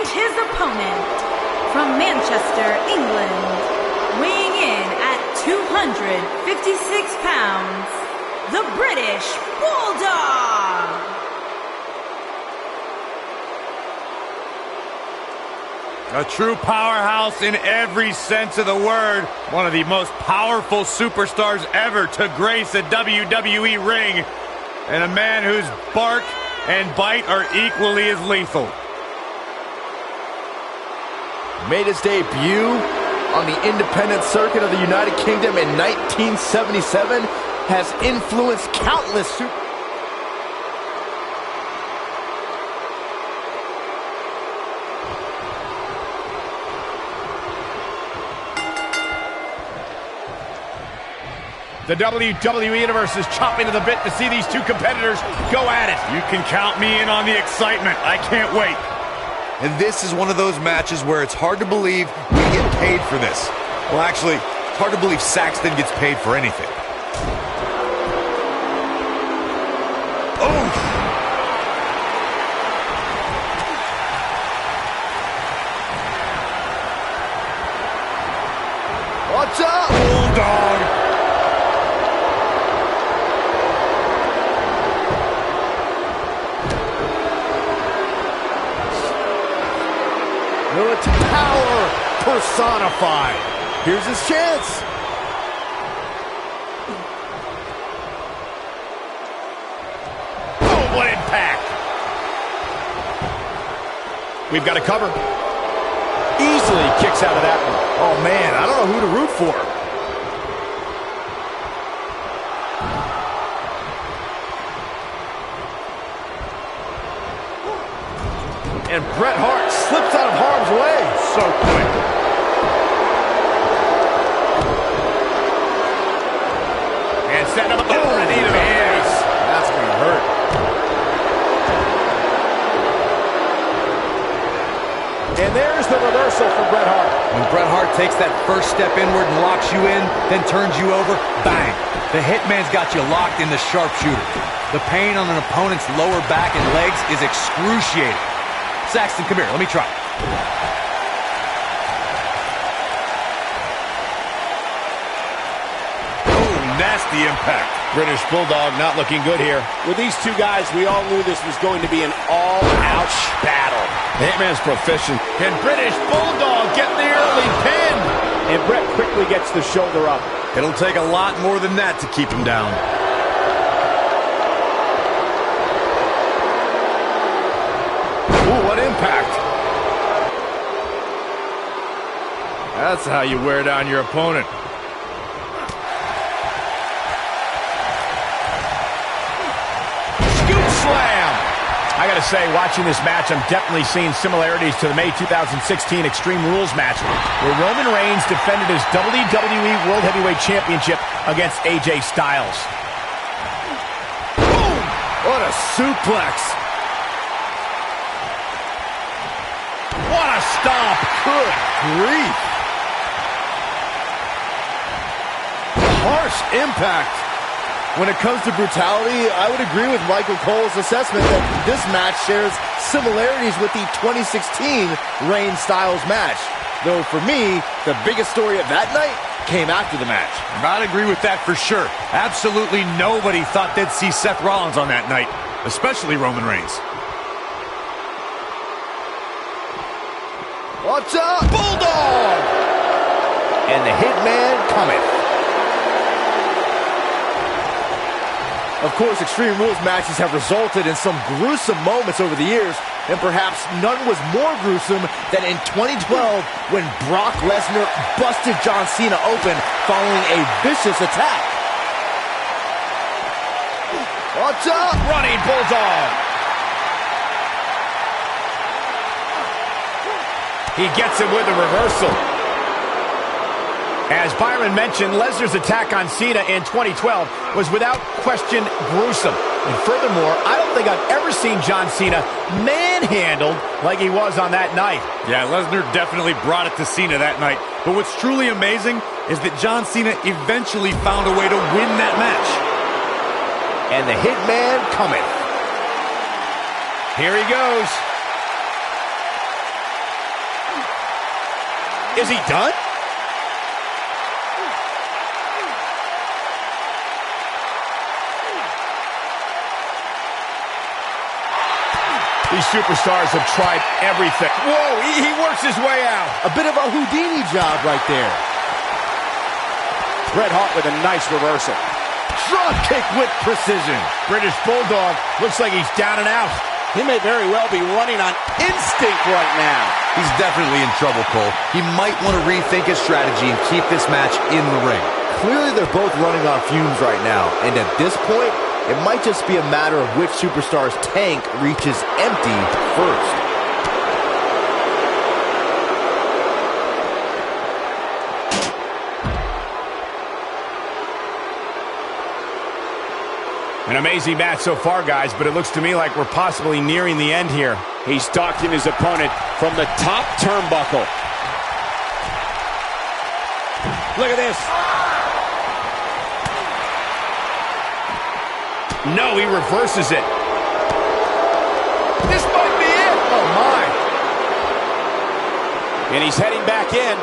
And his opponent, from Manchester, England, weighing in at 256 pounds, the British Bulldog. A true powerhouse in every sense of the word. One of the most powerful superstars ever to grace a WWE ring. And a man whose bark and bite are equally as lethal. Made his debut on the independent circuit of the United Kingdom in 1977. Has influenced countless The WWE Universe is chopping to the bit to see these two competitors go at it. You can count me in on the excitement. I can't wait. And this is one of those matches where it's hard to believe we get paid for this. Well, actually, it's hard to believe Saxton gets paid for anything. Oh! Watch out! Bulldog! It's power personified. Here's his chance. Oh, what impact! We've got a cover. Easily kicks out of that one. Oh, man, I don't know who to root for. And Bret Hart slips out of harm's way. So quick. And setting up a knee to the face. That's going to hurt. And there's the reversal for Bret Hart. When Bret Hart takes that first step inward and locks you in, then turns you over, bang. The Hitman's got you locked in the sharpshooter. The pain on an opponent's lower back and legs is excruciating. Saxton, come here. Let me try. Oh, nasty impact. British Bulldog not looking good here. With these two guys, we all knew this was going to be an all-out battle. The Hitman's proficient. Can British Bulldog get the early pin? And Bret quickly gets the shoulder up. It'll take a lot more than that to keep him down. Ooh, what impact. That's how you wear down your opponent. Scoop slam. I gotta say, watching this match, I'm definitely seeing similarities to the May 2016 Extreme Rules match, where Roman Reigns defended his WWE World Heavyweight Championship against AJ Styles. Boom! What a suplex. What a stomp! Good grief. Harsh impact. When it comes to brutality, I would agree with Michael Cole's assessment that this match shares similarities with the 2016 Reigns-Styles match. Though for me, the biggest story of that night came after the match. I'd agree with that for sure. Absolutely nobody thought they'd see Seth Rollins on that night, especially Roman Reigns. Watch out! Bulldog! And the Hitman coming. Of course, Extreme Rules matches have resulted in some gruesome moments over the years, and perhaps none was more gruesome than in 2012 when Brock Lesnar busted John Cena open following a vicious attack. Watch out! Running Bulldog. He gets it with a reversal. As Byron mentioned, Lesnar's attack on Cena in 2012 was without question gruesome. And furthermore, I don't think I've ever seen John Cena manhandled like he was on that night. Yeah, Lesnar definitely brought it to Cena that night. But what's truly amazing is that John Cena eventually found a way to win that match. And the Hitman coming. Here he goes. Is he done? These superstars have tried everything. Whoa, he works his way out. A bit of a Houdini job right there. Bret Hart with a nice reversal. Drop kick with precision. British Bulldog looks like he's down and out. He may very well be running on instinct right now. He's definitely in trouble, Cole. He might want to rethink his strategy and keep this match in the ring. Clearly they're both running on fumes right now, and at this point, it might just be a matter of which superstar's tank reaches empty first. An amazing match so far, guys, but it looks to me like we're possibly nearing the end here. He's stalking his opponent from the top turnbuckle. Look at this. No, he reverses it. This might be it. Oh, my. And he's heading back in.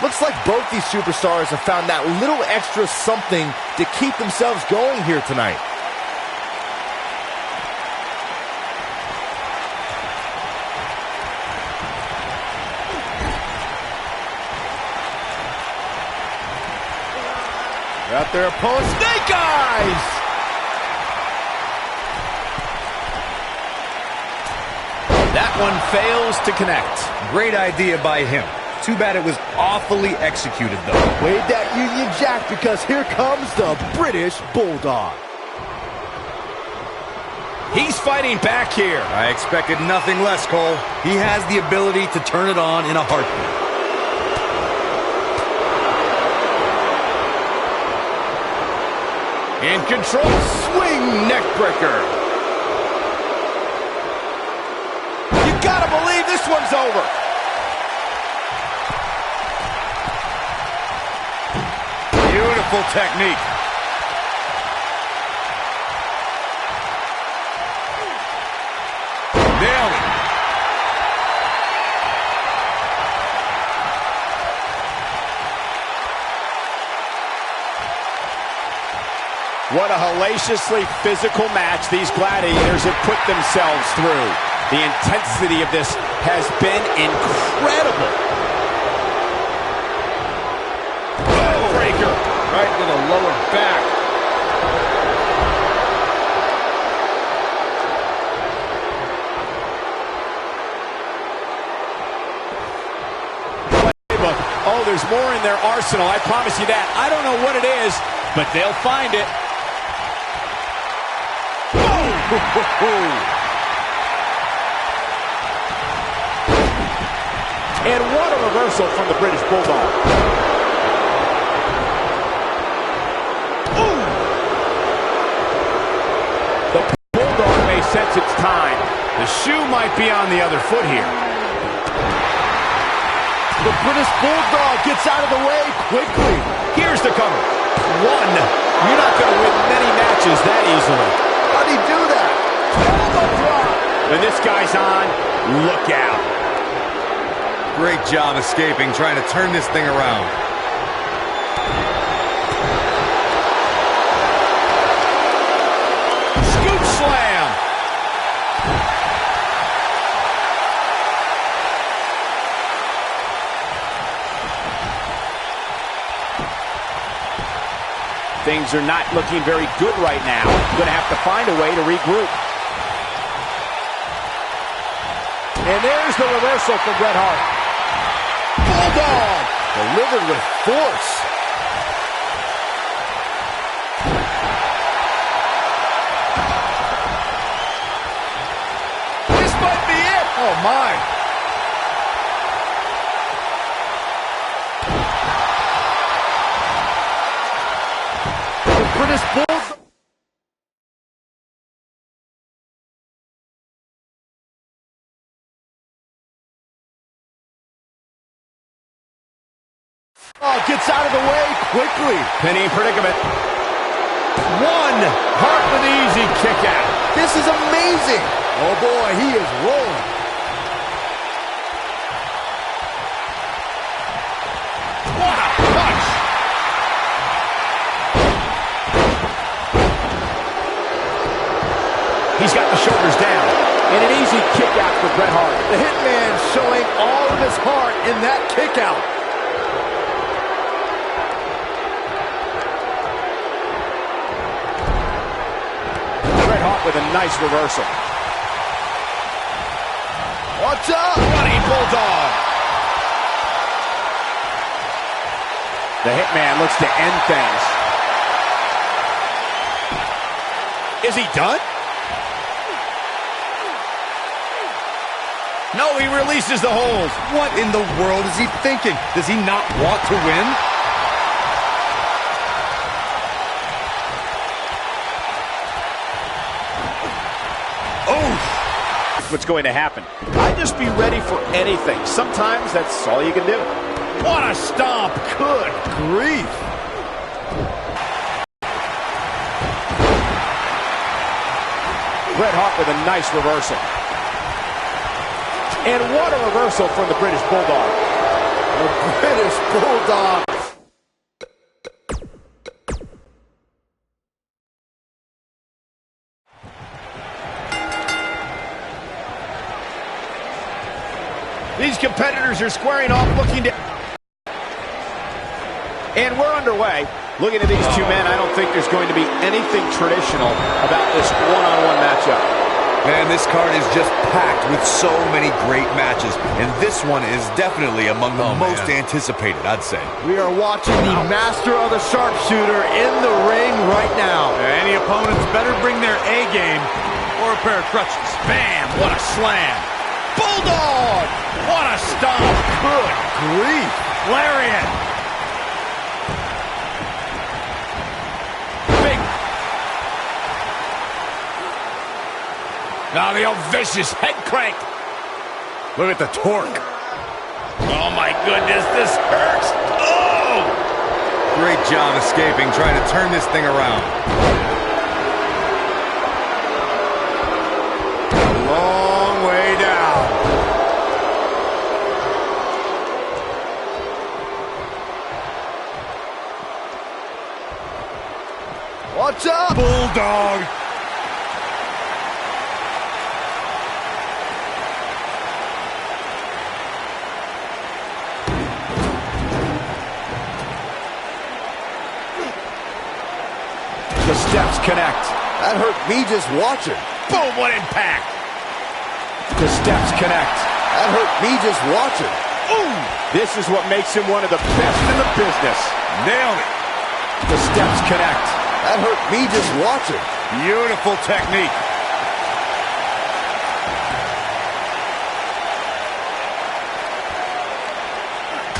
Looks like both these superstars have found that little extra something to keep themselves going here tonight. Out there, opponent, snake eyes! That one fails to connect. Great idea by him. Too bad it was awfully executed, though. Wave that Union Jack, because here comes the British Bulldog. He's fighting back here. I expected nothing less, Cole. He has the ability to turn it on in a heartbeat. In control, swing neck breaker. You gotta believe this one's over. Beautiful technique. Nailed it. What a hellaciously physical match these gladiators have put themselves through. The intensity of this has been incredible. Breaker right to the lower back. Playbook. Oh, there's more in their arsenal, I promise you that. I don't know what it is, but they'll find it. And what a reversal from the British Bulldog. Ooh. The Bulldog may sense its time. The shoe might be on the other foot here. The British Bulldog gets out of the way quickly. Here's the cover. One. You're not going to win many matches that easily. How'd he do that? When this guy's on, look out. Great job escaping, trying to turn this thing around. Scoop slam. Things are not looking very good right now. Going to have to find a way to regroup. And there's the reversal from Bret Hart. Bulldog Delivered with force. This might be it. Oh, my. The British Bulldog. Oh, gets out of the way quickly. Penny in predicament. One. Hart with an easy kick out. This is amazing. Oh boy, he is rolling. What a punch. He's got the shoulders down. And an easy kick out for Bret Hart. The Hitman showing all of his heart in that kick out. Bret Hart with a nice reversal. Watch out! Running Bulldog. The Hitman looks to end things. Is he done? No, he releases the hold. What in the world is he thinking? Does he not want to win? Oh! What's going to happen? I'd just be ready for anything. Sometimes that's all you can do. What a stomp. Good grief. Bret Hart with a nice reversal. And what a reversal from the British Bulldog. The British Bulldog. These competitors are squaring off, looking to... And we're underway. Looking at these two men, I don't think there's going to be anything traditional about this one-on-one matchup. Man, this card is just packed with so many great matches, and this one is definitely among the most anticipated, I'd say. We are watching the master of the sharpshooter in the ring right now. Any opponents better bring their A game or a pair of crutches. Bam! What a slam! Bulldog! What a stomp! Good grief! Lariat! Big... Now the old vicious head crank. Look at the torque. Oh my goodness, this hurts. Oh! Great job escaping, trying to turn this thing around. A long way down. Watch out! Bulldog. The steps connect. That hurt me just watching. Boom, what impact. The steps connect. That hurt me just watching. Ooh! This is what makes him one of the best in the business. Nailed it. The steps connect. That hurt me just watching. Beautiful technique.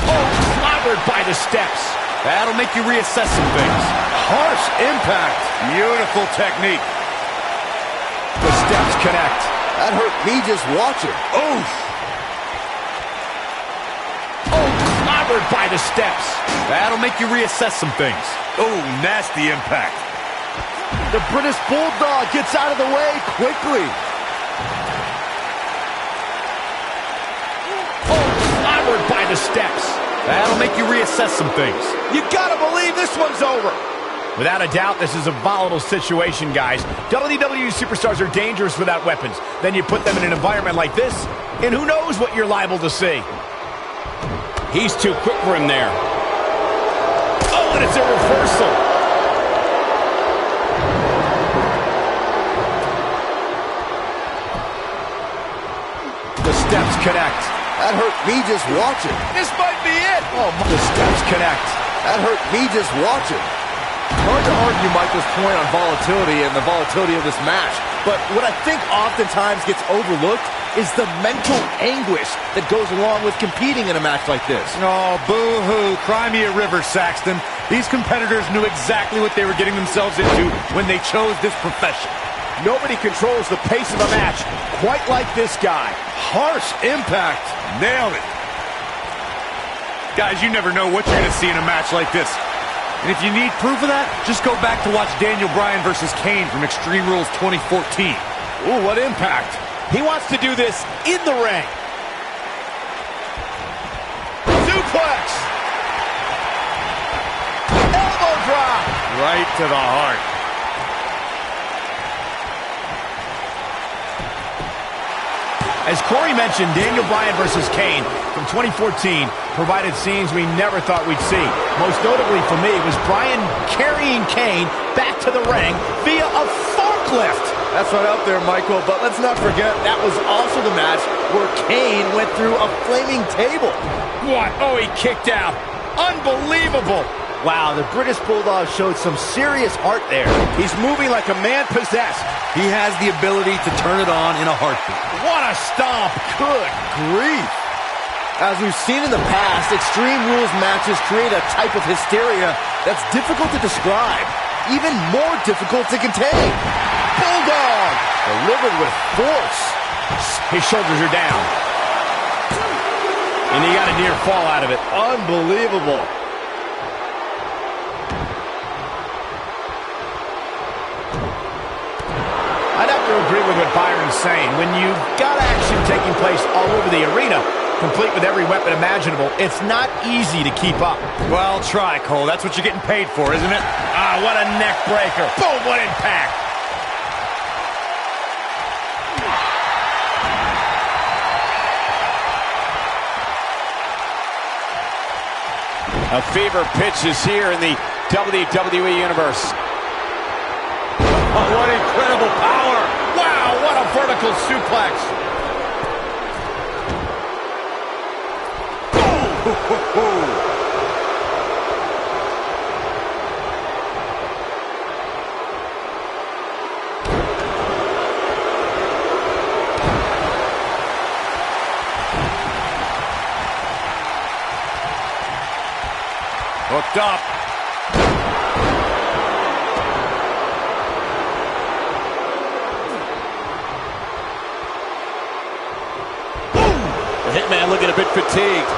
Oh, clobbered by the steps. That'll make you reassess some things. Harsh impact. Beautiful technique. The steps connect. That hurt me just watching. Oof. Oh, clobbered by the steps. That'll make you reassess some things. Oh, nasty impact. The British Bulldog gets out of the way quickly. Oh, clobbered by the steps. That'll make you reassess some things. You gotta believe this one's over. Without a doubt, this is a volatile situation, guys. WWE superstars are dangerous without weapons. Then you put them in an environment like this, and who knows what you're liable to see. He's too quick for him there. Oh, and it's a reversal. The steps connect. That hurt me just watching. This might be it. Oh, the steps connect. That hurt me just watching. Hard to argue Michael's point on volatility and the volatility of this match, but what I think oftentimes gets overlooked is the mental anguish that goes along with competing in a match like this. Oh, boo-hoo. Cry me a river, Saxton. These competitors knew exactly what they were getting themselves into when they chose this profession. Nobody controls the pace of a match quite like this guy. Harsh impact. Nailed it. Guys, you never know what you're going to see in a match like this. And if you need proof of that, just go back to watch Daniel Bryan versus Kane from Extreme Rules 2014. Ooh, what impact. He wants to do this in the ring. Suplex. Elbow drop. Right to the heart. As Corey mentioned, Daniel Bryan versus Kane from 2014 provided scenes we never thought we'd see. Most notably for me was Bryan carrying Kane back to the ring via a forklift. That's right up there, Michael, but let's not forget that was also the match where Kane went through a flaming table. What? Oh, he kicked out. Unbelievable. Wow, the British Bulldog showed some serious heart there. He's moving like a man possessed. He has the ability to turn it on in a heartbeat. What a stomp. Good grief. As we've seen in the past, Extreme Rules matches create a type of hysteria that's difficult to describe, even more difficult to contain. Bulldog! Delivered with force. His shoulders are down. And he got a near fall out of it. Unbelievable. I'd have to agree with what Byron's saying. When you've got action taking place all over the arena, complete with every weapon imaginable, it's not easy to keep up. Well, try, Cole. That's what you're getting paid for, isn't it? Ah, what a neck breaker. Boom, what impact. A fever pitch is here in the WWE Universe. Oh, what incredible power! Wow, what a vertical suplex. Hooked up. The Hitman looking a bit fatigued.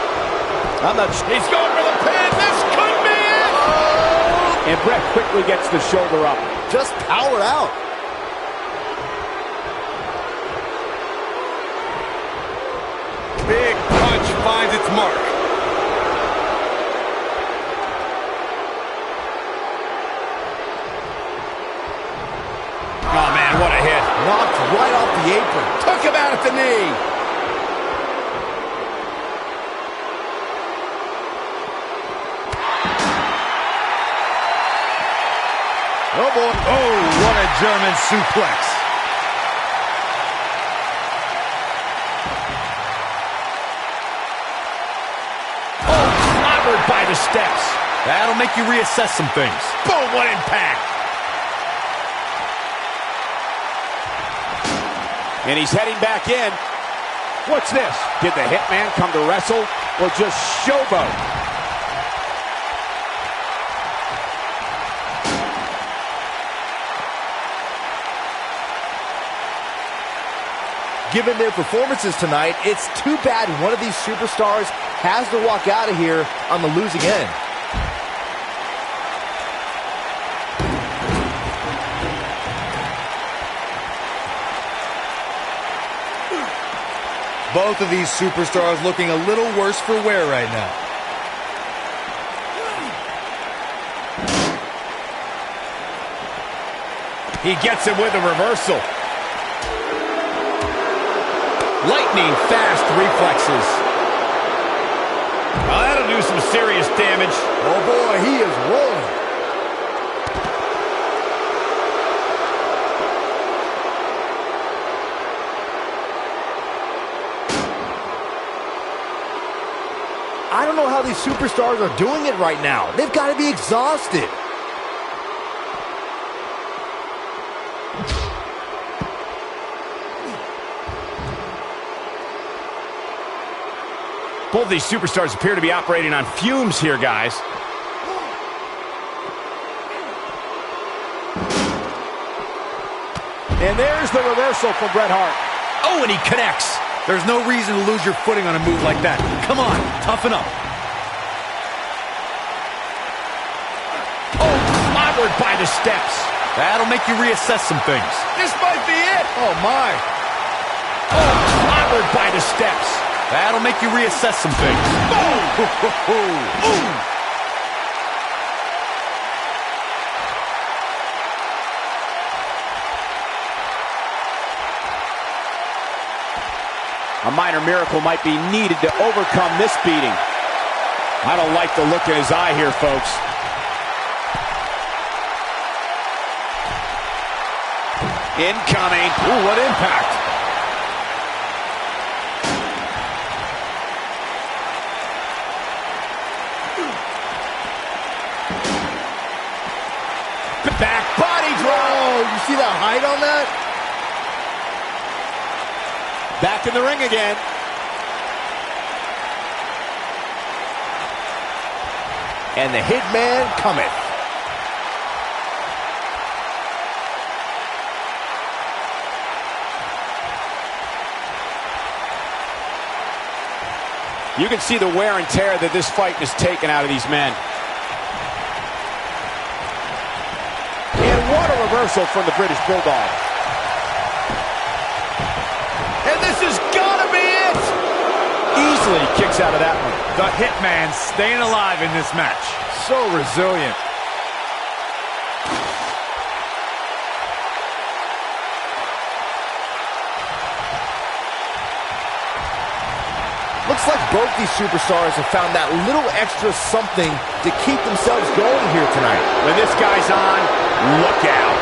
He's going for the pin. This could be it. Oh. And Brett quickly gets the shoulder up. Just power out. Big punch finds its mark. Oh, man, what a hit. Knocked right off the apron. Took him out at the knee. Oh, boy. Oh, what a German suplex. Oh, clobbered by the steps. That'll make you reassess some things. Boom, what impact. And he's heading back in. What's this? Did the Hitman come to wrestle or just showboat? Given their performances tonight, it's too bad one of these superstars has to walk out of here on the losing end. Both of these superstars looking a little worse for wear right now. He gets him with a reversal. Lightning fast reflexes. Oh, that'll do some serious damage. Oh boy, he is rolling. I don't know how these superstars are doing it right now. They've got to be exhausted. Both of these superstars appear to be operating on fumes here, guys. And there's the reversal from Bret Hart. Oh, and he connects. There's no reason to lose your footing on a move like that. Come on, toughen up. clobbered by the steps. That'll make you reassess some things. This might be it. Oh, my. Oh, clobbered by the steps. That'll make you reassess some things. Ooh. A minor miracle might be needed to overcome this beating. I don't like the look in his eye here, folks. Incoming. Ooh, what impact. Back body drop. Oh, you see that height on that? Back in the ring again. And the hitman cometh. You can see the wear and tear that this fight has taken out of these men. And what a reversal from the British Bulldog. And this has got to be it! Easily kicks out of that one. The Hitman staying alive in this match. So resilient. Looks like both these superstars have found that little extra something to keep themselves going here tonight. When this guy's on, look out.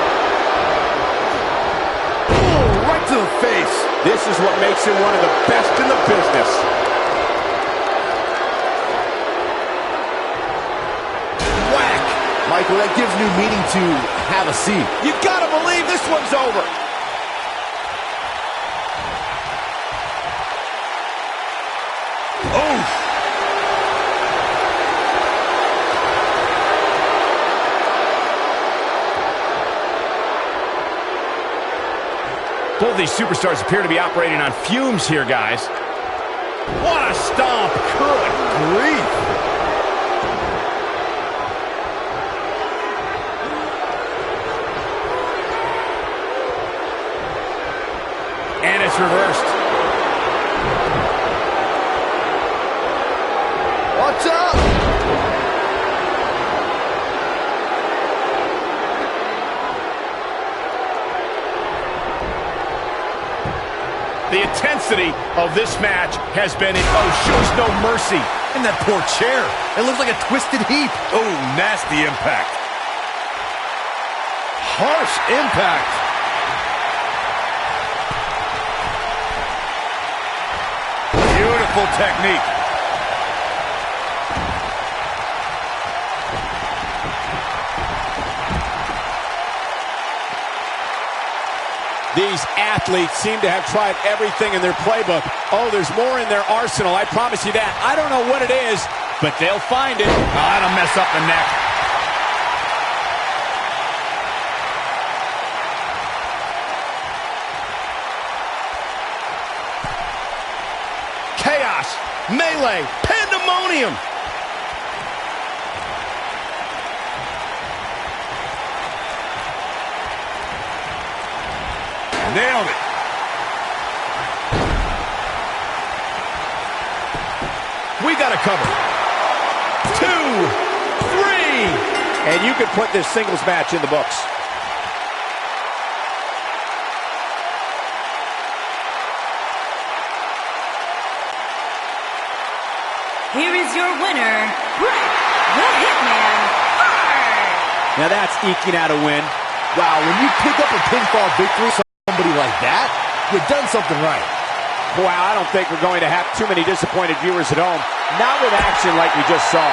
Ooh, right to the face. This is what makes him one of the best in the business. Whack. Michael, that gives new meaning to have a seat. You gotta believe this one's over. Both these superstars appear to be operating on fumes here, guys. What a stomp. Good grief. And it's reversed. Watch out! The intensity of this match has been, shows no mercy. And that poor chair. It looks like a twisted heap. Oh, nasty impact. Harsh impact. Beautiful technique. These athletes seem to have tried everything in their playbook. Oh, there's more in their arsenal, I promise you that. I don't know what it is, but they'll find it. Oh, that'll mess up the neck. Chaos, melee, pandemonium. Nailed it. We got it covered. 2, 3. And you could put this singles match in the books. Here is your winner, Bret the Hitman Hart. Now that's eking out a win. Wow, when you pick up a pinfall victory, somebody like that, you've done something right. Wow, I don't think we're going to have too many disappointed viewers at home. Not with action like we just saw.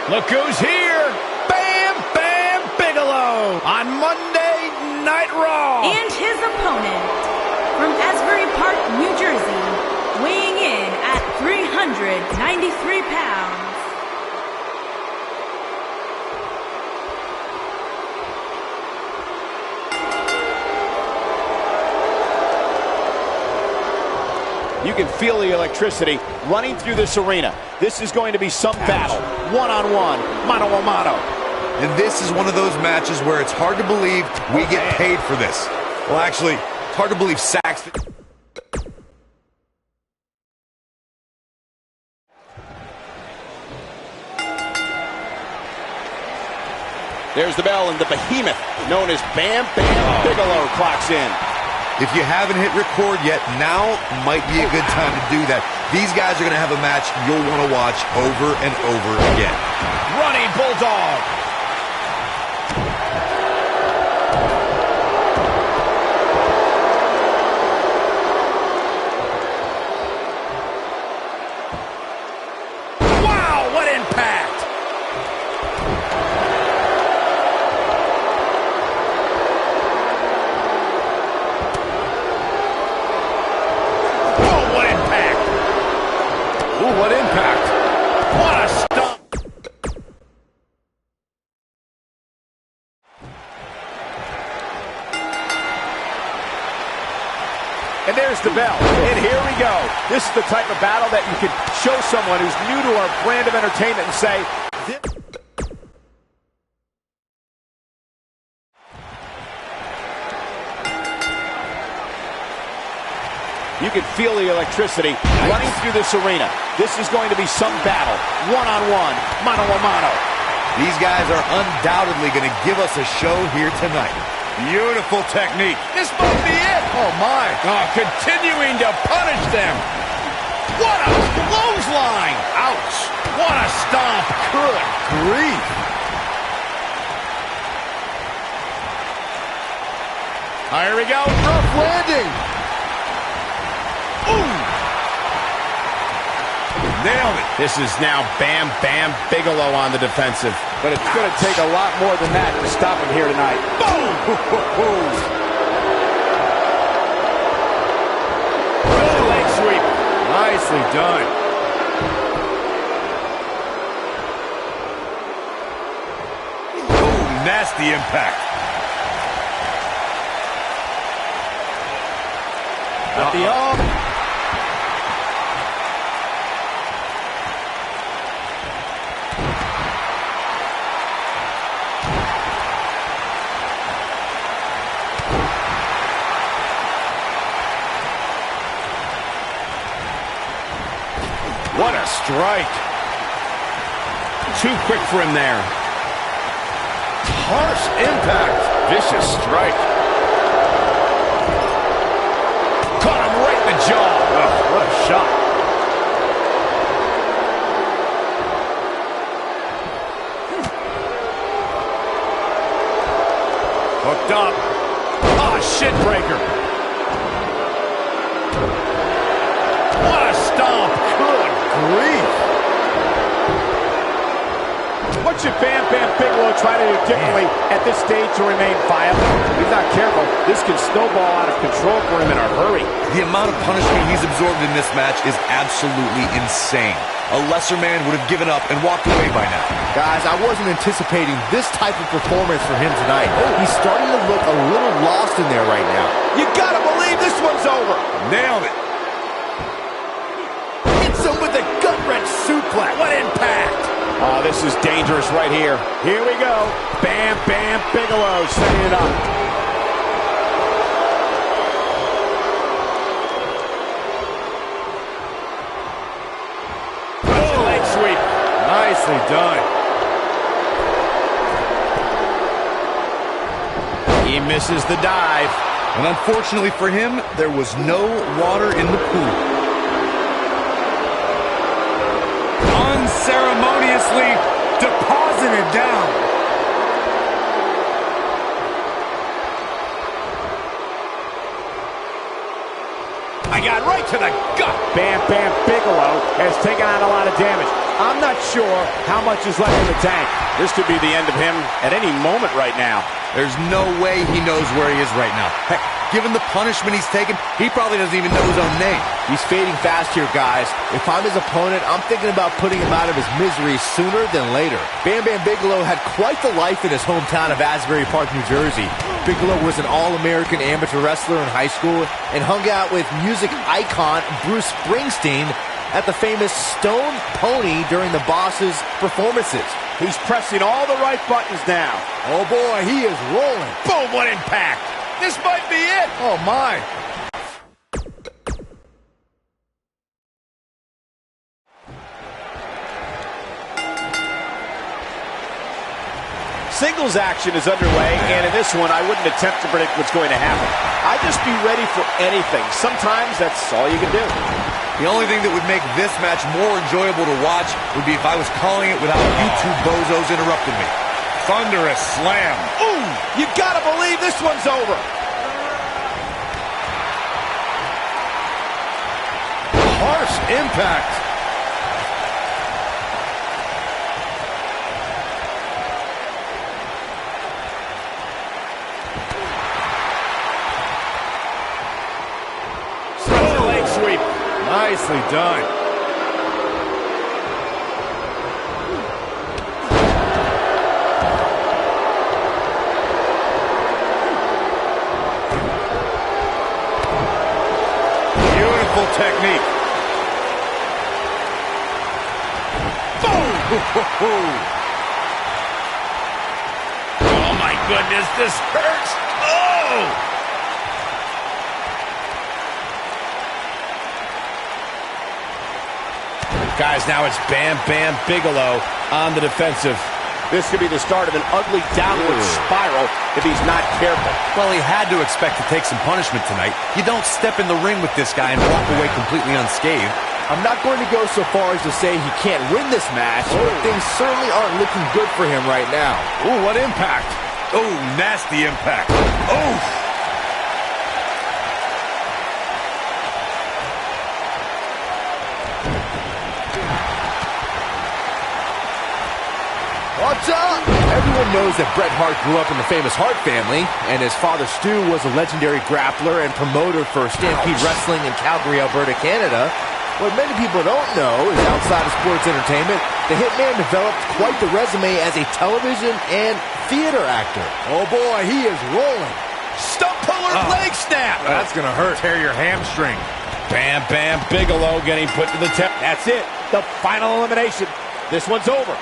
Look who's here. Bam Bam Bigelow on Monday Night Raw. And his opponent, from Asbury Park, New Jersey, weighing in at 393 pounds. You can feel the electricity running through this arena. This is going to be some battle. One-on-one, mano-a-mano. And this is one of those matches where it's hard to believe we get paid for this. Well, actually, it's hard to believe Saxton... There's the bell, and the behemoth known as Bam Bam Bigelow clocks in. If you haven't hit record yet, now might be a good time to do that. These guys are going to have a match you'll want to watch over and over again. Running Bulldog. Wow, what impact! What impact! What a stomp! And there's the bell. And here we go. This is the type of battle that you can show someone who's new to our brand of entertainment and say, you can feel the electricity running through this arena. This is going to be some battle. One-on-one, mano-a-mano. These guys are undoubtedly going to give us a show here tonight. Beautiful technique. This might be it. Oh, my. Oh, continuing to punish them. What a clothesline. Ouch. What a stomp. Good grief. Here we go. Rough landing. Ooh. Nailed it. This is now Bam Bam Bigelow on the defensive. But it's going to take a lot more than that to stop him here tonight. Boom! Leg sweep. Nicely done. Oh, nasty impact. At the arm. What a strike. Too quick for him there. Harsh impact. Vicious strike. Caught him right in the jaw. Oh, what a shot. Hooked up. Ah, shit breaker. What a stomp. Good grief. What should Bam Bam Bigelow try to do differently at this stage to remain viable? If he's not careful, this can snowball out of control for him in a hurry. The amount of punishment he's absorbed in this match is absolutely insane. A lesser man would have given up and walked away by now. Guys, I wasn't anticipating this type of performance for him tonight. He's starting to look a little lost in there right now. You gotta believe this one's over. Nailed it. Hits him with a gut-wrench suplex. What impact! Oh, this is dangerous right here. Here we go. Bam Bam Bigelow setting it up. Leg sweep. Nicely done. He misses the dive. And unfortunately for him, there was no water in the pool. Unceremoniously deposited down. my God, right to the gut. Bam Bam Bigelow has taken on a lot of damage. I'm not sure how much is left in the tank. This could be the end of him at any moment right now. There's no way he knows where he is right now. Heck, given the punishment he's taken, he probably doesn't even know his own name. He's fading fast here, guys. If I'm his opponent, I'm thinking about putting him out of his misery sooner than later. Bam Bam Bigelow had quite the life in his hometown of Asbury Park, New Jersey. Bigelow was an All-American amateur wrestler in high school and hung out with music icon Bruce Springsteen at the famous Stone Pony during the Boss's performances. He's pressing all the right buttons now. Oh boy, he is rolling. Boom, what impact. This might be it. Oh my. Singles action is underway, and in this one, I wouldn't attempt to predict what's going to happen. I'd just be ready for anything. Sometimes that's all you can do. The only thing that would make this match more enjoyable to watch would be if I was calling it without you two bozos interrupting me. Thunderous slam. Ooh, you gotta believe this one's over. Harsh impact. Sweep. Nicely done. Beautiful technique. Boom! Oh my goodness, this hurts. Oh! Guys, now it's Bam Bam Bigelow on the defensive. This could be the start of an ugly downward spiral if he's not careful. Well, he had to expect to take some punishment tonight. You don't step in the ring with this guy and walk away completely unscathed. I'm not going to go so far as to say he can't win this match, but things certainly aren't looking good for him right now. Ooh, what impact. Ooh, nasty impact. Ooh. Watch out! Everyone knows that Bret Hart grew up in the famous Hart family, and his father Stu was a legendary grappler and promoter for Stampede Wrestling in Calgary, Alberta, Canada. What many people don't know is outside of sports entertainment, the Hitman developed quite the resume as a television and theater actor. Oh boy, he is rolling. Stump puller leg snap. That's gonna hurt. Tear your hamstring. Bam Bam Bigelow getting put to the tip. That's it. The final elimination. This one's over.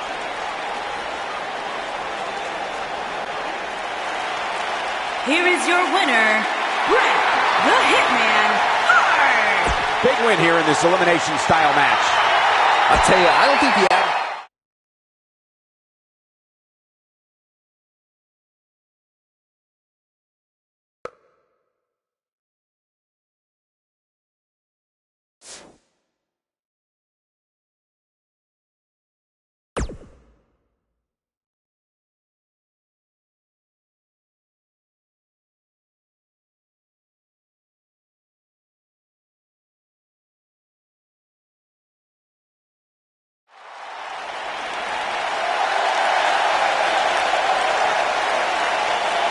Here is your winner, Bret the Hitman Hart. Big win here in this elimination style match. I'll tell you, I don't think the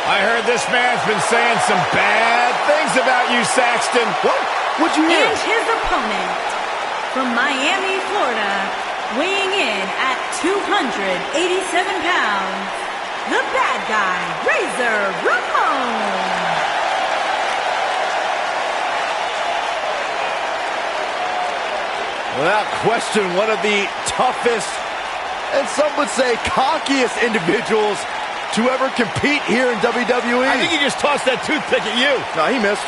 I heard this man's been saying some bad things about you, Saxton. What? What'd you hear? And his opponent, from Miami, Florida, weighing in at 287 pounds, the bad guy, Razor Ramon. Without question, one of the toughest, and some would say cockiest individuals to ever compete here in WWE. I think he just tossed that toothpick at you. No, he missed.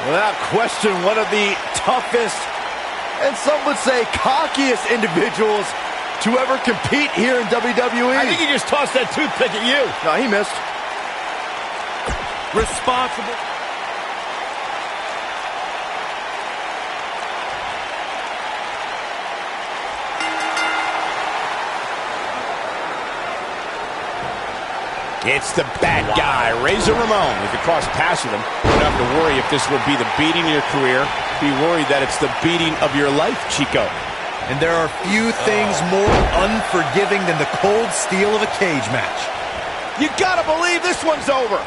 Without question, one of the toughest, and some would say cockiest individuals to ever compete here in WWE. I think he just tossed that toothpick at you. No, he missed. Responsible. It's the bad guy, Razor Ramon. If you cross paths with him, you don't have to worry if this will be the beating of your career. Be worried that it's the beating of your life, Chico. And there are few things more unforgiving than the cold steel of a cage match. You gotta believe this one's over.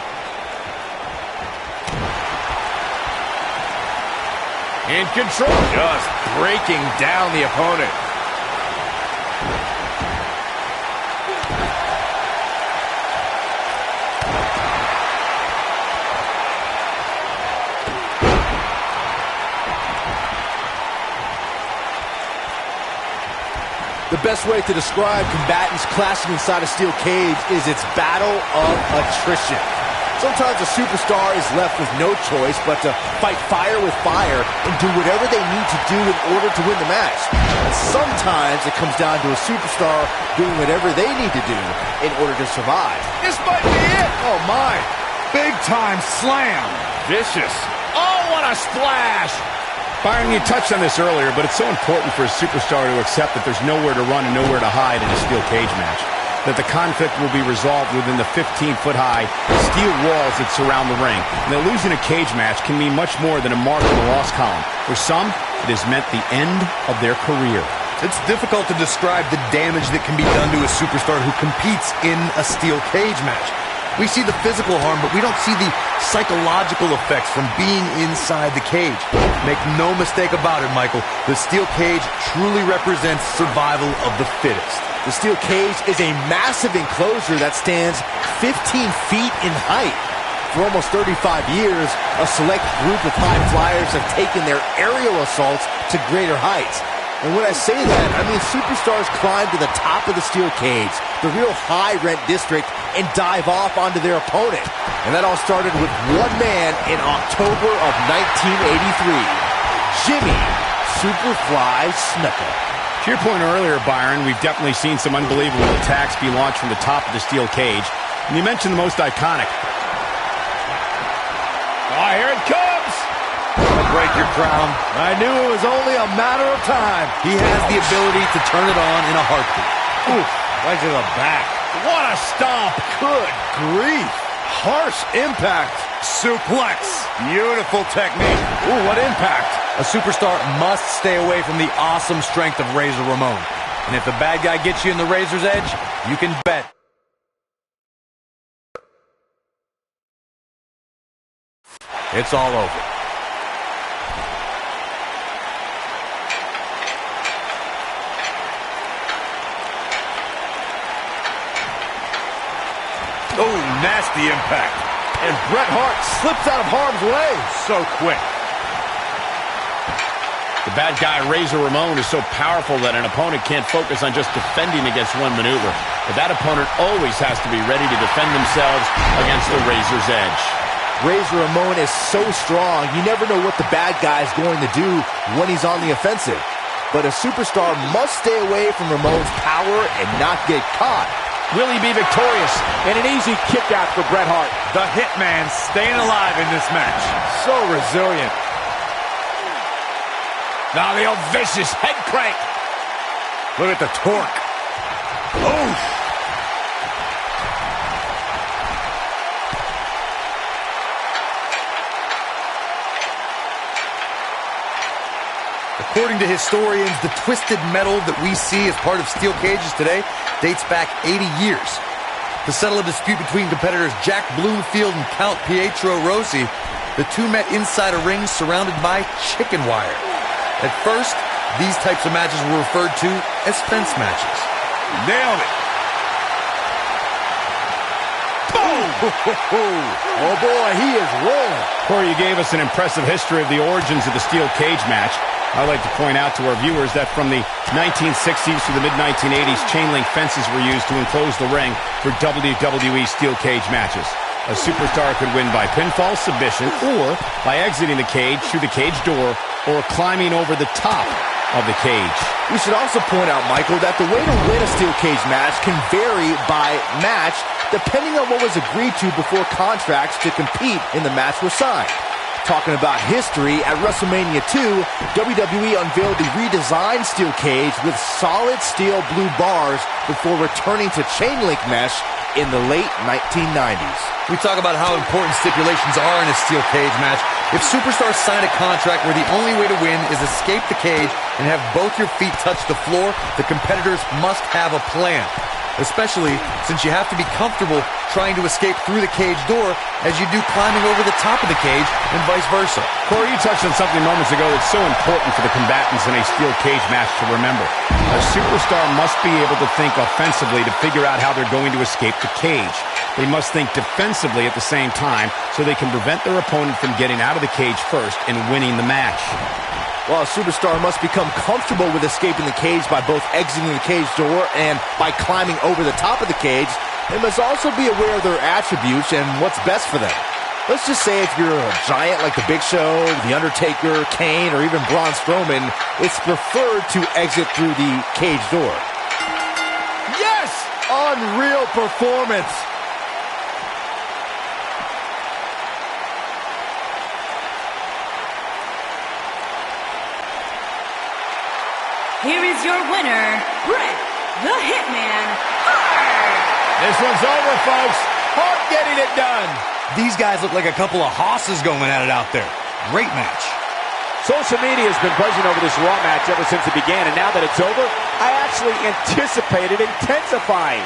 In control. Just breaking down the opponent. The best way to describe combatants clashing inside a steel cage is its battle of attrition. Sometimes a superstar is left with no choice but to fight fire with fire and do whatever they need to do in order to win the match. And sometimes it comes down to a superstar doing whatever they need to do in order to survive. This might be it. Oh, my. Big time slam. Vicious. Oh, what a splash! Byron, you touched on this earlier, but it's so important for a superstar to accept that there's nowhere to run and nowhere to hide in a steel cage match. That the conflict will be resolved within the 15-foot-high steel walls that surround the ring. And that losing a cage match can mean much more than a mark on the loss column. For some, it has meant the end of their career. It's difficult to describe the damage that can be done to a superstar who competes in a steel cage match. We see the physical harm, but we don't see the psychological effects from being inside the cage. Make no mistake about it, Michael. The steel cage truly represents survival of the fittest. The steel cage is a massive enclosure that stands 15 feet in height. For almost 35 years, a select group of high flyers have taken their aerial assaults to greater heights. And when I say that, I mean superstars climb to the top of the steel cage, the real high-rent district, and dive off onto their opponent. And that all started with one man in October of 1983, Jimmy Superfly Snuka. To your point earlier, Byron, we've definitely seen some unbelievable attacks be launched from the top of the steel cage. And you mentioned the most iconic. Oh, here it comes. Break your crown. I knew it was only a matter of time. He has the ability to turn it on in a heartbeat. Oof, right to the back. What a stomp. Good grief. Harsh impact. Suplex. Beautiful technique. Ooh, what impact. A superstar must stay away from the awesome strength of Razor Ramon. And if the bad guy gets you in the razor's edge, you can bet it's all over. Oh, nasty impact. And Bret Hart slips out of harm's way. So quick. The bad guy, Razor Ramon, is so powerful that an opponent can't focus on just defending against one maneuver. But that opponent always has to be ready to defend themselves against the Razor's edge. Razor Ramon is so strong, you never know what the bad guy is going to do when he's on the offensive. But a superstar must stay away from Ramon's power and not get caught. Will he be victorious? And an easy kick out for Bret Hart. The Hitman staying alive in this match. So resilient. Now the old vicious head crank. Look at the torque. Oof. According to historians, the twisted metal that we see as part of steel cages today dates back 80 years. To settle a dispute between competitors Jack Bloomfield and Count Pietro Rossi, the two met inside a ring surrounded by chicken wire. At first, these types of matches were referred to as fence matches. Nailed it. Boom! Oh boy, he is rolling. Corey, you gave us an impressive history of the origins of the steel cage match. I'd like to point out to our viewers that from the 1960s to the mid-1980s, chain link fences were used to enclose the ring for WWE steel cage matches. A superstar could win by pinfall, submission, or by exiting the cage through the cage door or climbing over the top of the cage. We should also point out, Michael, that the way to win a steel cage match can vary by match depending on what was agreed to before contracts to compete in the match were signed. Talking about history, at WrestleMania 2, WWE unveiled the redesigned steel cage with solid steel blue bars before returning to chain link mesh in the late 1990s. We talk about how important stipulations are in a steel cage match. If superstars sign a contract where the only way to win is escape the cage and have both your feet touch the floor, the competitors must have a plan. Especially since you have to be comfortable trying to escape through the cage door as you do climbing over the top of the cage and vice versa. Corey, you touched on something moments ago that's so important for the combatants in a steel cage match to remember. A superstar must be able to think offensively to figure out how they're going to escape the cage. They must think defensively at the same time so they can prevent their opponent from getting out of the cage first and winning the match. While a superstar must become comfortable with escaping the cage by both exiting the cage door and by climbing over the top of the cage, they must also be aware of their attributes and what's best for them. Let's just say if you're a giant like The Big Show, The Undertaker, Kane, or even Braun Strowman, it's preferred to exit through the cage door. Yes! Unreal performance! Here is your winner, Bret the Hitman Hart. This one's over, folks. Hart getting it done. These guys look like a couple of hosses going at it out there. Great match. Social media has been buzzing over this Raw match ever since it began, and now that it's over, I actually anticipate it intensifying.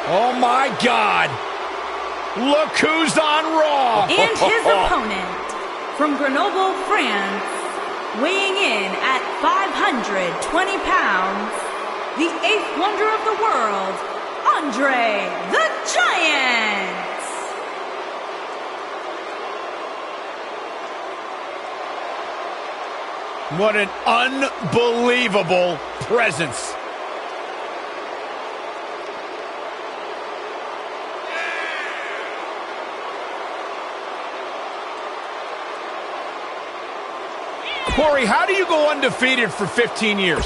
Oh, my God. Look who's on Raw. And his opponent, from Grenoble, France, weighing in at 520 pounds, the eighth wonder of the world, Andre the Giant. What an unbelievable presence. Corey, how do you go undefeated for 15 years?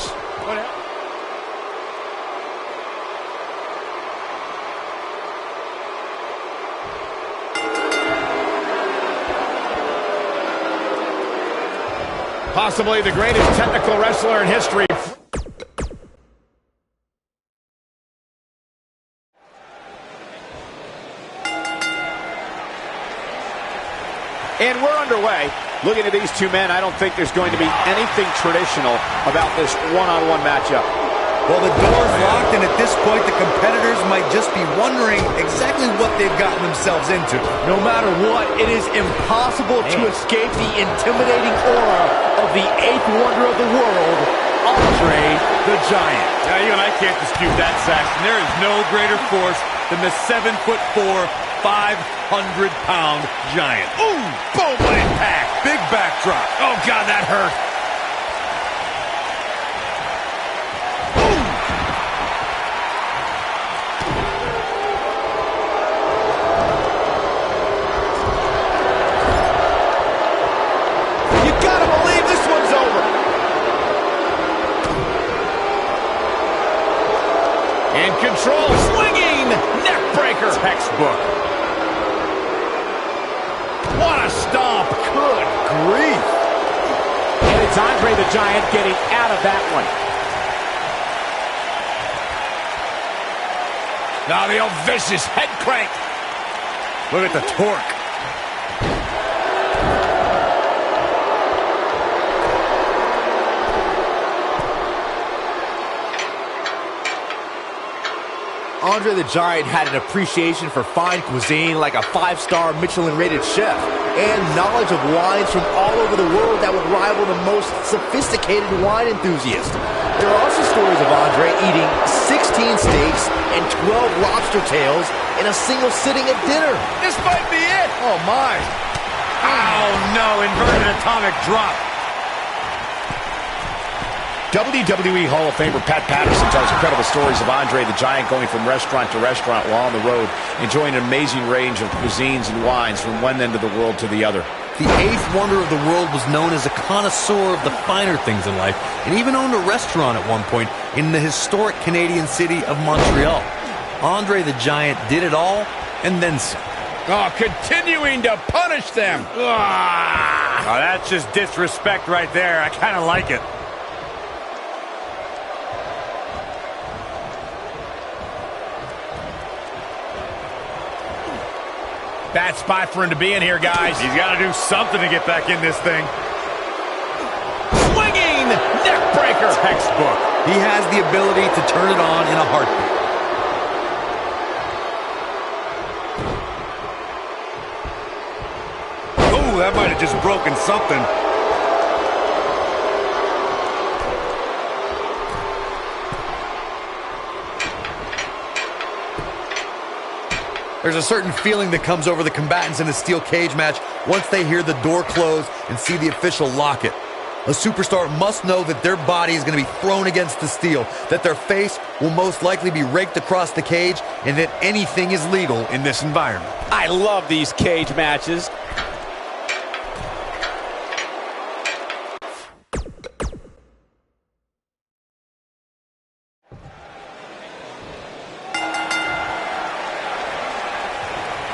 Possibly the greatest technical wrestler in history. And we're underway. Looking at these two men, I don't think there's going to be anything traditional about this one-on-one matchup. Well, the door's locked, and at this point, the competitors might just be wondering exactly what they've gotten themselves into. No matter what, it is impossible to escape the intimidating aura of the eighth wonder of the world, Andre the Giant. Yeah, you and I can't dispute that, Saxton. There is no greater force than the 7'4", 500-pound Giant. Ooh, boom, what impact. Big backdrop. Oh, God, that hurt. In control, swinging, neck breaker. Textbook. What a stomp. Good grief. And it's Andre the Giant getting out of that one. Now the old vicious head crank. Look at the torque. Andre the Giant had an appreciation for fine cuisine like a 5-star Michelin-rated chef, and knowledge of wines from all over the world that would rival the most sophisticated wine enthusiast. There are also stories of Andre eating 16 steaks and 12 lobster tails in a single sitting at dinner. This might be it. Oh, my. Oh, no, inverted atomic drop. WWE Hall of Famer Pat Patterson tells incredible stories of Andre the Giant going from restaurant to restaurant while on the road, enjoying an amazing range of cuisines and wines from one end of the world to the other. The eighth wonder of the world was known as a connoisseur of the finer things in life, and even owned a restaurant at one point in the historic Canadian city of Montreal. Andre the Giant did it all, and then some. Oh, continuing to punish them. Oh, that's just disrespect right there. I kind of like it. Bad spot for him to be in here, guys. He's got to do something to get back in this thing. Swinging neck breaker. Textbook. He has the ability to turn it on in a heartbeat. Oh, that might have just broken something. There's a certain feeling that comes over the combatants in a steel cage match once they hear the door close and see the official lock it. A superstar must know that their body is going to be thrown against the steel, that their face will most likely be raked across the cage, and that anything is legal in this environment. I love these cage matches.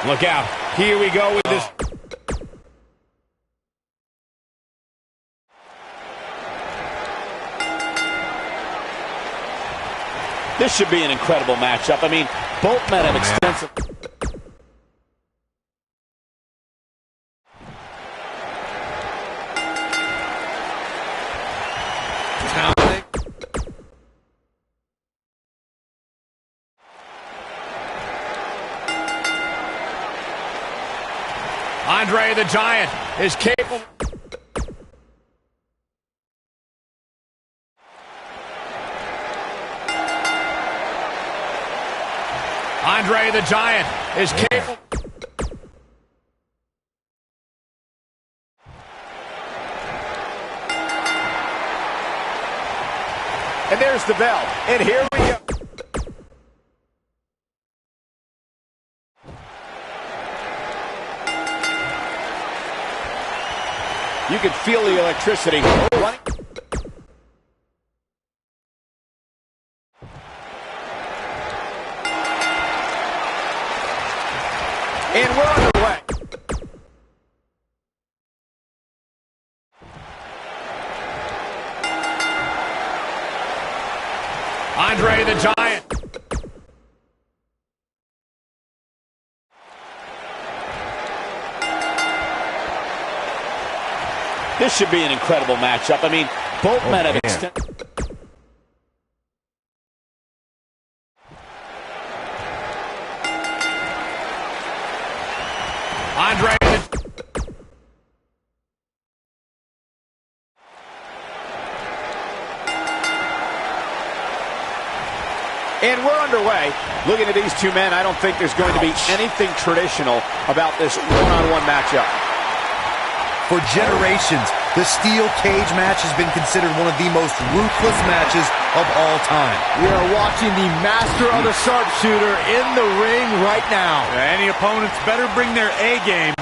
Look out. Here we go with this. This should be an incredible matchup. I mean, both men have extensive... Andre the Giant is capable. Andre the Giant is capable. And there's the bell. And here we go. You can feel the electricity. And we're underway. Andre the Giant. This should be an incredible matchup. I mean, both men have extended... And we're underway. Looking at these two men, I don't think there's going to be anything traditional about this one-on-one matchup. For generations, the steel cage match has been considered one of the most ruthless matches of all time. We are watching the master of the sharpshooter in the ring right now. Any opponents better bring their A game.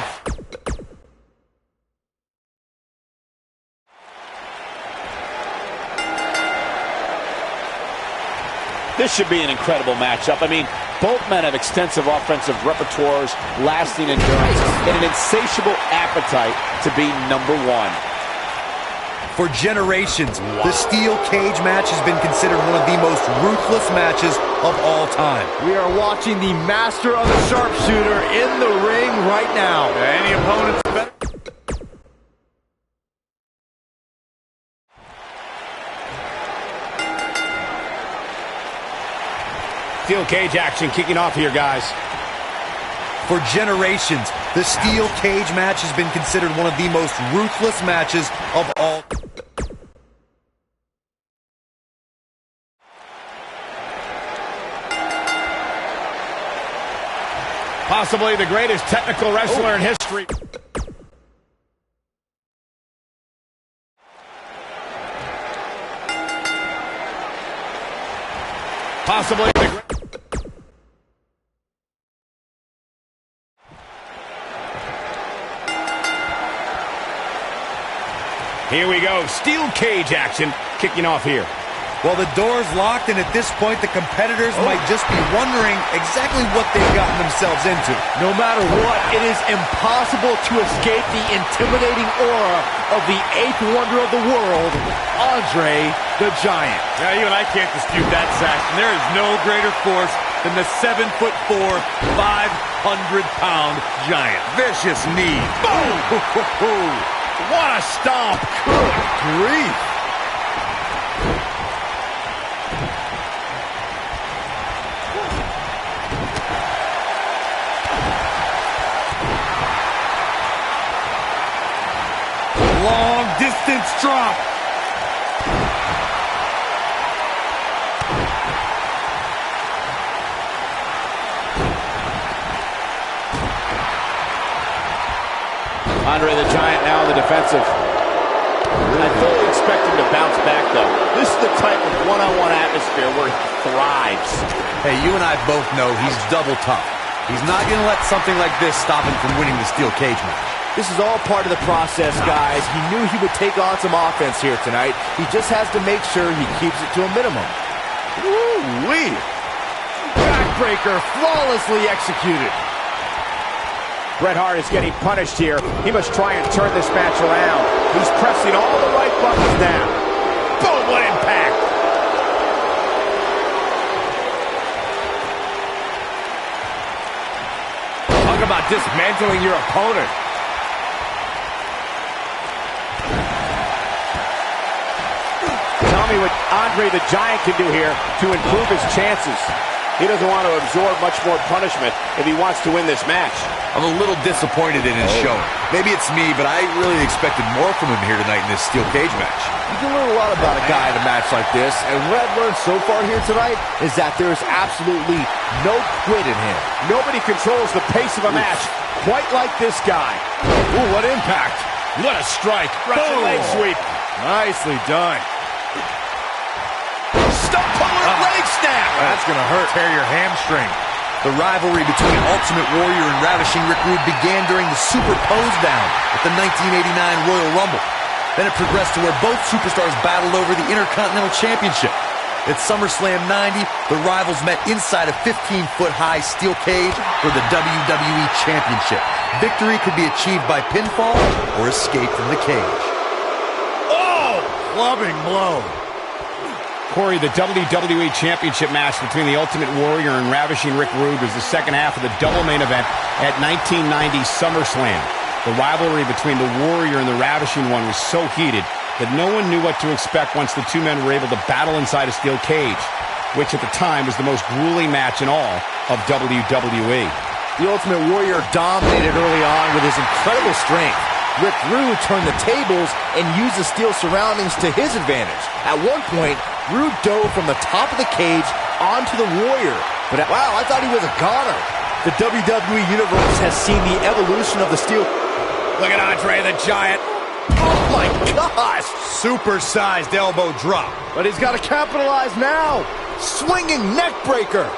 This should be an incredible matchup. I mean, both men have extensive offensive repertoires, lasting endurance, and an insatiable appetite to be number one. For generations, the steel cage match has been considered one of the most ruthless matches of all time. We are watching the master of the sharpshooter in the ring right now. Any opponents better. Steel cage action kicking off here, guys. For generations, the steel cage match has been considered one of the most ruthless matches of all. Possibly the greatest technical wrestler in history. Possibly the greatest. Here we go. Steel cage action kicking off here. Well, the door's locked, and at this point, the competitors might just be wondering exactly what they've gotten themselves into. No matter what, it is impossible to escape the intimidating aura of the eighth wonder of the world, Andre the Giant. Yeah, you and I can't dispute that, Saxton. There is no greater force than the 7'4", 500-pound giant. Vicious knee. Boom! What a stomp! Good grief! Long distance drop. Andre the Giant now on the defensive. I fully expect him to bounce back, though. This is the type of one-on-one atmosphere where he thrives. Hey, you and I both know he's double tough. He's not going to let something like this stop him from winning the steel cage match. This is all part of the process, guys. He knew he would take on some offense here tonight. He just has to make sure he keeps it to a minimum. Woo-wee! Backbreaker flawlessly executed. Bret Hart is getting punished here. He must try and turn this match around. He's pressing all the right buttons now. Boom, what impact! Talk about dismantling your opponent. Tell me what Andre the Giant can do here to improve his chances. He doesn't want to absorb much more punishment if he wants to win this match. I'm a little disappointed in his show. Maybe it's me, but I really expected more from him here tonight in this steel cage match. You can learn a lot about a guy in a match like this, and what I've learned so far here tonight is that there is absolutely no quit in him. Nobody controls the pace of a match quite like this guy. Ooh, what impact! What a strike. Russian leg sweep. Nicely done. Stump puller leg snap. That's gonna hurt. Tear your hamstring. The rivalry between Ultimate Warrior and Ravishing Rick Rude began during the Super Pose Down at the 1989 Royal Rumble. Then it progressed to where both superstars battled over the Intercontinental Championship. At SummerSlam 90, the rivals met inside a 15-foot-high steel cage for the WWE Championship. Victory could be achieved by pinfall or escape from the cage. Oh! Clubbing blow. Corey, the WWE Championship match between the Ultimate Warrior and Ravishing Rick Rude was the second half of the double main event at 1990 SummerSlam. The rivalry between the Warrior and the Ravishing One was so heated that no one knew what to expect once the two men were able to battle inside a steel cage, which at the time was the most grueling match in all of WWE. The Ultimate Warrior dominated early on with his incredible strength. Rick Rude turned the tables and used the steel surroundings to his advantage. At one point, Rude dove from the top of the cage onto the Warrior. But wow, I thought he was a goner. The WWE Universe has seen the evolution of the steel. Look at Andre the Giant. Oh my gosh! Super-sized elbow drop. But he's got to capitalize now. Swinging neck breaker.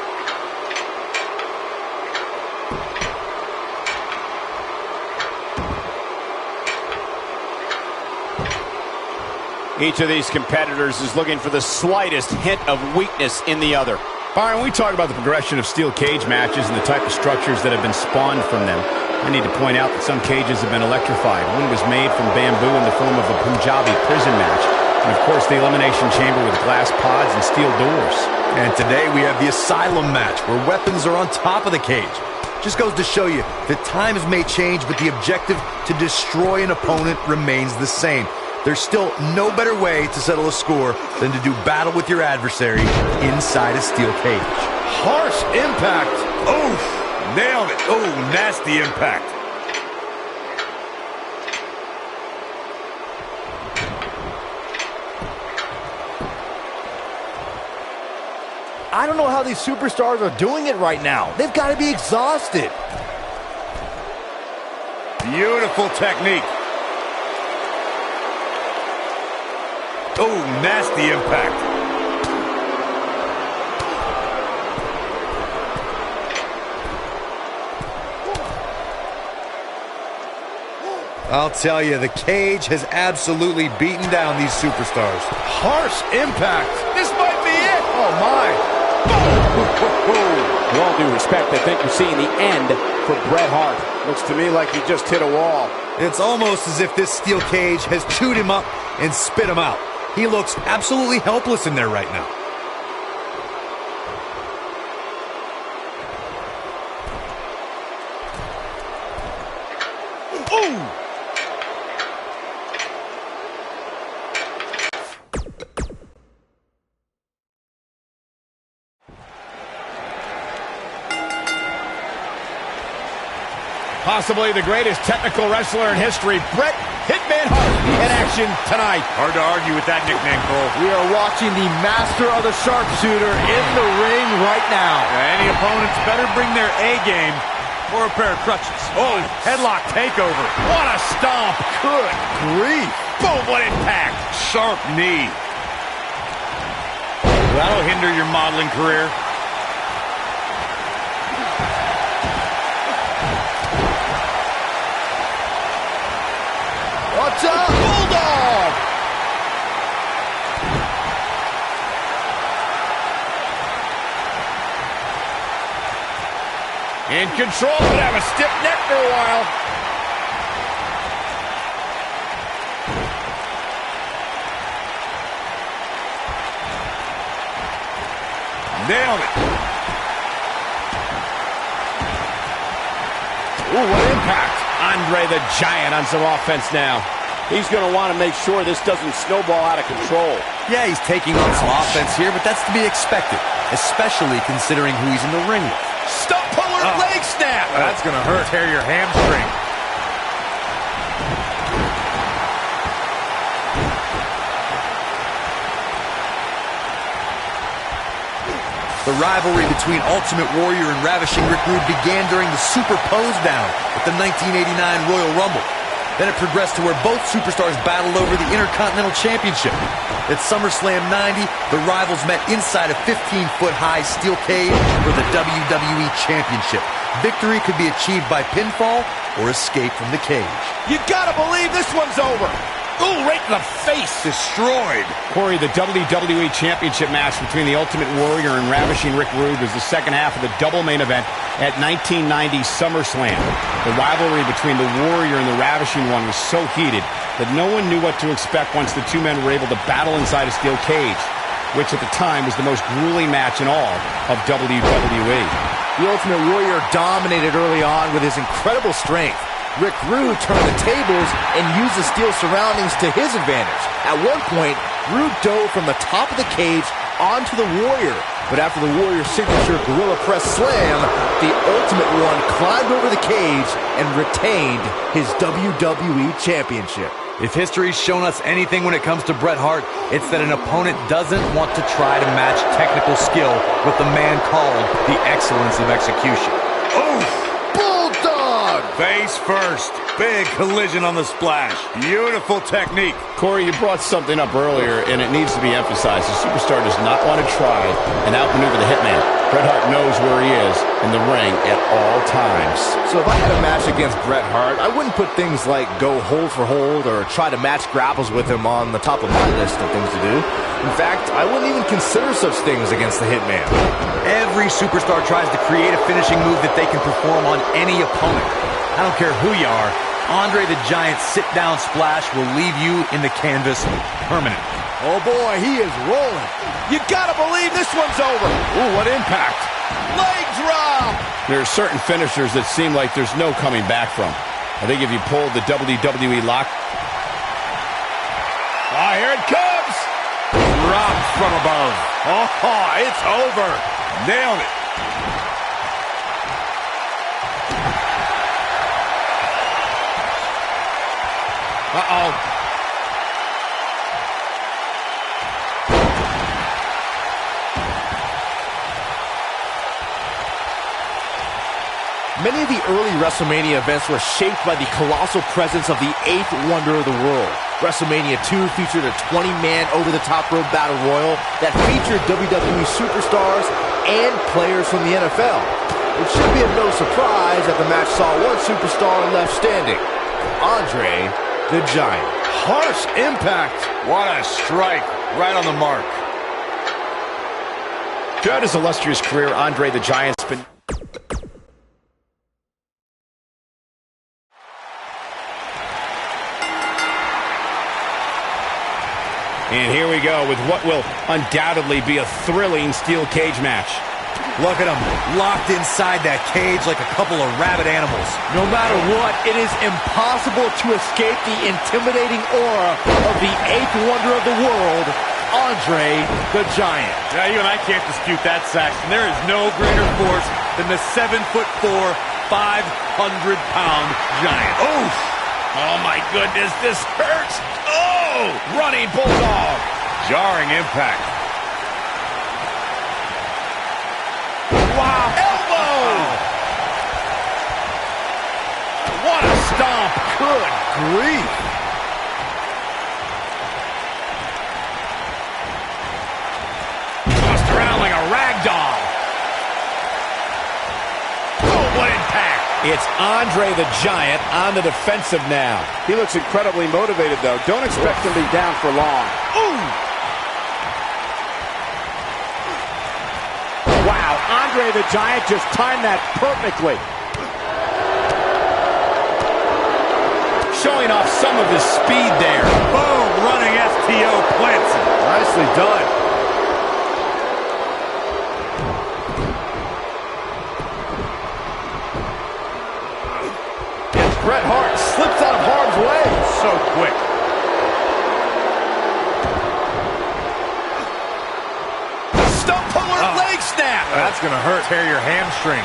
Each of these competitors is looking for the slightest hint of weakness in the other. Byron, when we talk about the progression of steel cage matches and the type of structures that have been spawned from them, I need to point out that some cages have been electrified. One was made from bamboo in the form of a Punjabi prison match. And of course, the elimination chamber with glass pods and steel doors. And today we have the Asylum match, where weapons are on top of the cage. Just goes to show you that times may change, but the objective to destroy an opponent remains the same. There's still no better way to settle a score than to do battle with your adversary inside a steel cage. Harsh impact. Oof! Nailed it. Oh, nasty impact. I don't know how these superstars are doing it right now. They've got to be exhausted. Beautiful technique. Oh, nasty impact. I'll tell you, the cage has absolutely beaten down these superstars. Harsh impact. This might be it. Oh, my. With all due respect, I think we're seeing the end for Bret Hart. Looks to me like he just hit a wall. It's almost as if this steel cage has chewed him up and spit him out. He looks absolutely helpless in there right now. Ooh. Possibly the greatest technical wrestler in history, Bret Hitman Hart, in action tonight. Hard to argue with that nickname, Cole. We are watching the master of the sharpshooter in the ring right now. Any opponents better bring their A game or a pair of crutches. Oh, headlock takeover. What a stomp. Good grief. Boom, what impact. Sharp knee. That'll hinder your modeling career. Watch out, Bulldog! In control, but have a stiff neck for a while. Nailed it. Ooh, what impact. Andre the Giant on some offense now. He's going to want to make sure this doesn't snowball out of control. Yeah, he's taking on some offense here, but that's to be expected, especially considering who he's in the ring with. Stump puller leg snap. That's going to hurt. Tear your hamstring. The rivalry between Ultimate Warrior and Ravishing Rick Rude began during the Super Pose Down at the 1989 Royal Rumble. Then it progressed to where both superstars battled over the Intercontinental Championship. At SummerSlam 90, the rivals met inside a 15-foot-high steel cage for the WWE Championship. Victory could be achieved by pinfall or escape from the cage. You gotta believe this one's over. Ooh, right in the face. Destroyed. Corey, the WWE Championship match between the Ultimate Warrior and Ravishing Rick Rude was the second half of the double main event at 1990 SummerSlam. The rivalry between the Warrior and the Ravishing One was so heated that no one knew what to expect once the two men were able to battle inside a steel cage, which at the time was the most grueling match in all of WWE. The Ultimate Warrior dominated early on with his incredible strength. Rick Rude turned the tables and used the steel surroundings to his advantage. At one point, Rude dove from the top of the cage onto the Warrior. But after the Warrior's signature Gorilla Press Slam, the Ultimate One climbed over the cage and retained his WWE Championship. If history's shown us anything when it comes to Bret Hart, it's that an opponent doesn't want to try to match technical skill with the man called the excellence of execution. Oof! Bulldog! Face first. Big collision on the splash. Beautiful technique. Corey, you brought something up earlier, and it needs to be emphasized. The superstar does not want to try and outmaneuver the Hitman. Bret Hart knows where he is in the ring at all times. So if I had a match against Bret Hart, I wouldn't put things like go hold for hold or try to match grapples with him on the top of my list of things to do. In fact, I wouldn't even consider such things against the Hitman. Every superstar tries to create a finishing move that they can perform on any opponent. I don't care who you are, Andre the Giant's sit-down splash will leave you in the canvas permanently. Oh boy, he is rolling. You gotta believe this one's over. Ooh, what impact. Leg drop. There are certain finishers that seem like there's no coming back from. I think if you pulled the WWE lock. Ah, here it comes. Drop from above. Oh, it's over. Nailed it. Uh-oh. Many of the early WrestleMania events were shaped by the colossal presence of the 8th wonder of the world. WrestleMania 2 featured a 20-man over-the-top rope battle royal that featured WWE superstars and players from the NFL. It should be of no surprise that the match saw one superstar left standing, Andre the Giant. Harsh impact. What a strike. Right on the mark. Throughout his illustrious career, Andre the Giant's been... And here we go with what will undoubtedly be a thrilling steel cage match. Look at him, locked inside that cage like a couple of rabid animals. No matter what, it is impossible to escape the intimidating aura of the 8th wonder of the world, Andre the Giant. Yeah, you and I can't dispute that, Saxton. There is no greater force than the 7'4", 500-pound Giant. Oof! Oh my goodness, this hurts! Oh! Running Bulldog! Jarring impact. Wow! Elbow! What a stomp! Good grief! Tossed around like a rag doll. Oh, what impact! It's Andre the Giant on the defensive now. He looks incredibly motivated, though. Don't expect him to be down for long. Ooh! Wow, Andre the Giant just timed that perfectly. Showing off some of his speed there. Boom! Running STO plants him. Nicely done. Bret Hart slips out of harm's way. So quick. Stump puller leg snap. That's going to hurt. Tear your hamstring.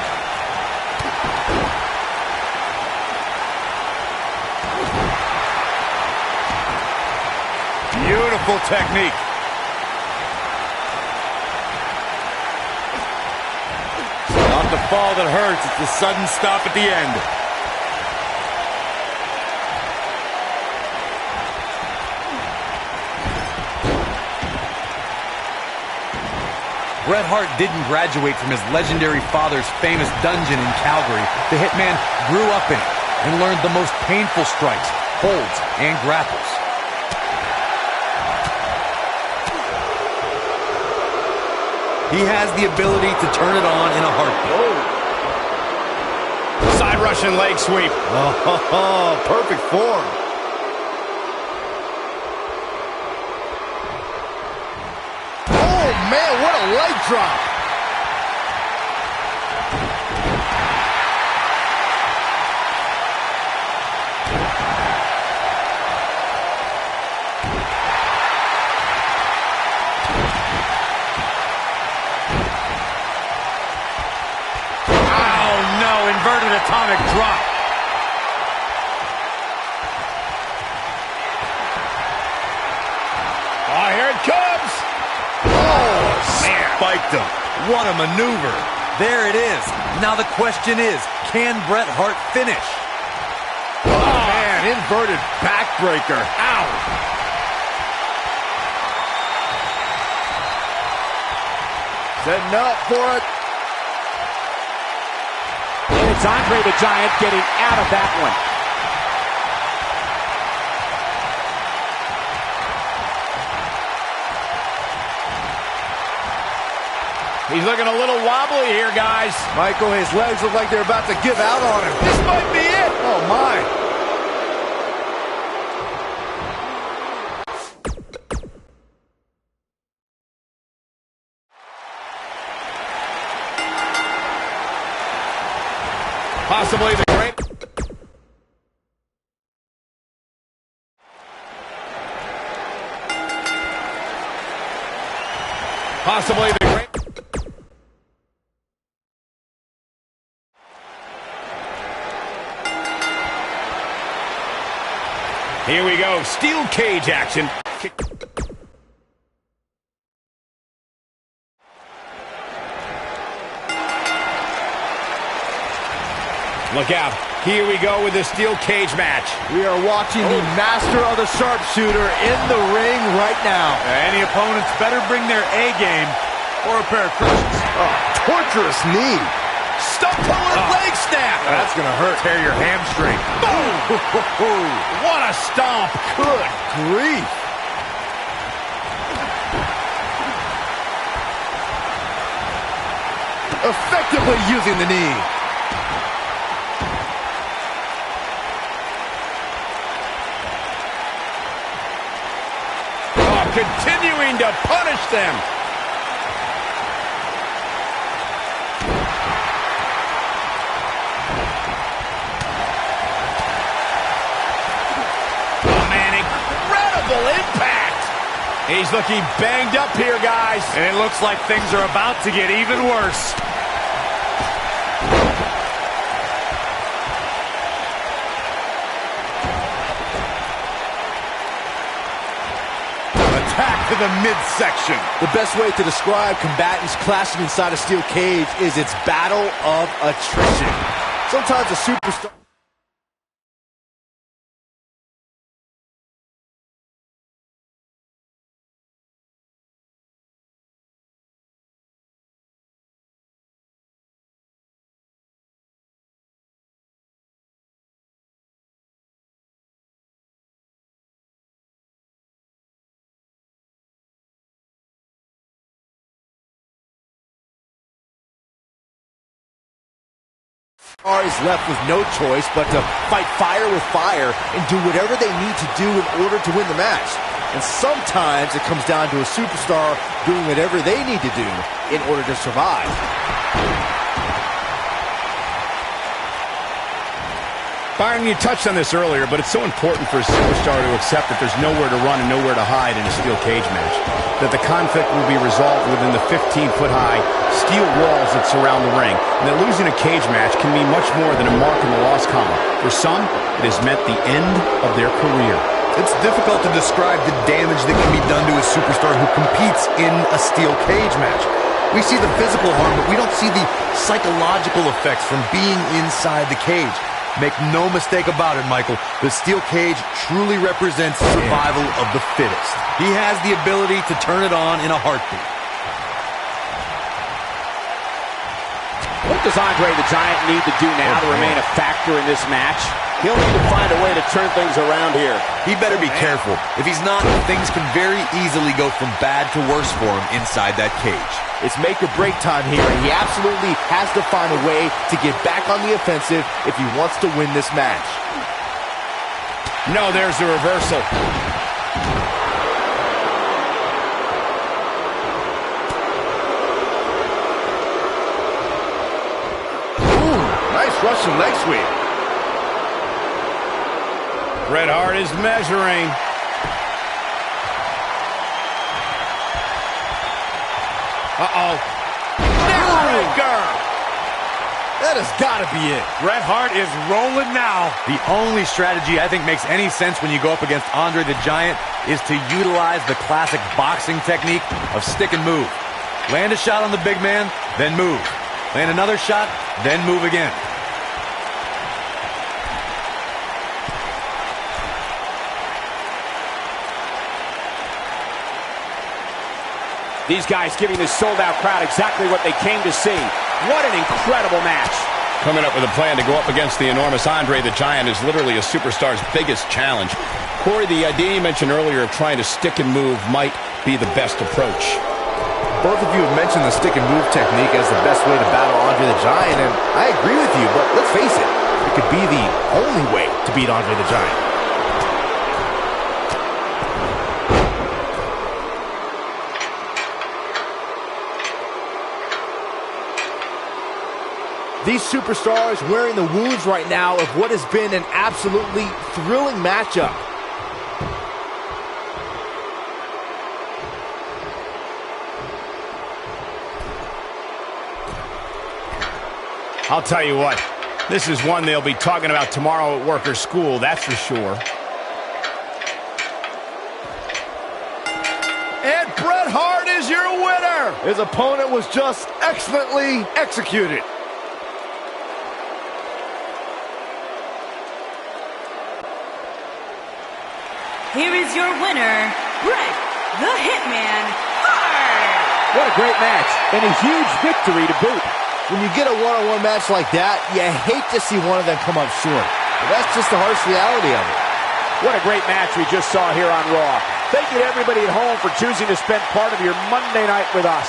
Beautiful technique. It's not the fall that hurts. It's the sudden stop at the end. Bret Hart didn't graduate from his legendary father's famous dungeon in Calgary. The Hitman grew up in it and learned the most painful strikes, holds, and grapples. He has the ability to turn it on in a heartbeat. Side Russian leg sweep. Oh, perfect form. Man, what a leg drop. Oh, no, inverted atomic drop. spiked him. What a maneuver. There it is. Now the question is, can Bret Hart finish? Oh, man, inverted backbreaker. Ow. Setting up for it. And it's Andre the Giant getting out of that one. He's looking a little wobbly here, guys. Michael, his legs look like they're about to give out on him. This might be it. Oh, my. Possibly the great... Possibly the great... Here we go. Steel cage action. Look out. Here we go with the steel cage match. We are watching the master of the sharpshooter in the ring right now. Any opponents better bring their A game or a pair of crutches. Oh, torturous knee. Stump puller leg snap. That's going to hurt. Tear your hamstring. Boom. What a stomp. Good grief. Effectively using the knee. Continuing to punish them. Oh, man, incredible impact. He's looking banged up here, guys. And it looks like things are about to get even worse. To the midsection. The best way to describe combatants clashing inside a steel cage is its battle of attrition. Sometimes a superstar... is left with no choice but to fight fire with fire and do whatever they need to do in order to win the match. And sometimes it comes down to a superstar doing whatever they need to do in order to survive. Byron, you touched on this earlier, but it's so important for a superstar to accept that there's nowhere to run and nowhere to hide in a steel cage match. That the conflict will be resolved within the 15-foot-high steel walls that surround the ring. And that losing a cage match can mean much more than a mark in the loss column. For some, it has meant the end of their career. It's difficult to describe the damage that can be done to a superstar who competes in a steel cage match. We see the physical harm, but we don't see the psychological effects from being inside the cage. Make no mistake about it, Michael. The steel cage truly represents survival of the fittest. He has the ability to turn it on in a heartbeat. What does Andre the Giant need to do now to remain a factor in this match? He'll need to find a way to turn things around here. He better be careful. If he's not, things can very easily go from bad to worse for him inside that cage. It's make or break time here, and he absolutely has to find a way to get back on the offensive if he wants to win this match. No, there's the reversal. Ooh, nice Russian leg sweep. Bret Hart is measuring. Uh-oh. Neckbreaker! That has got to be it. Bret Hart is rolling now. The only strategy I think makes any sense when you go up against Andre the Giant is to utilize the classic boxing technique of stick and move. Land a shot on the big man, then move. Land another shot, then move again. These guys giving this sold-out crowd exactly what they came to see. What an incredible match. Coming up with a plan to go up against the enormous Andre the Giant is literally a superstar's biggest challenge. Corey, the idea you mentioned earlier of trying to stick and move might be the best approach. Both of you have mentioned the stick and move technique as the best way to battle Andre the Giant, and I agree with you, but let's face it, it could be the only way to beat Andre the Giant. These superstars wearing the wounds right now of what has been an absolutely thrilling matchup. I'll tell you what, this is one they'll be talking about tomorrow at work or school, that's for sure. And Bret Hart is your winner! His opponent was just excellently executed. Here is your winner, Bret the Hitman Hart. What a great match, and a huge victory to boot. When you get a one-on-one match like that, you hate to see one of them come up short. But that's just the harsh reality of it. What a great match we just saw here on Raw. Thank you to everybody at home for choosing to spend part of your Monday night with us.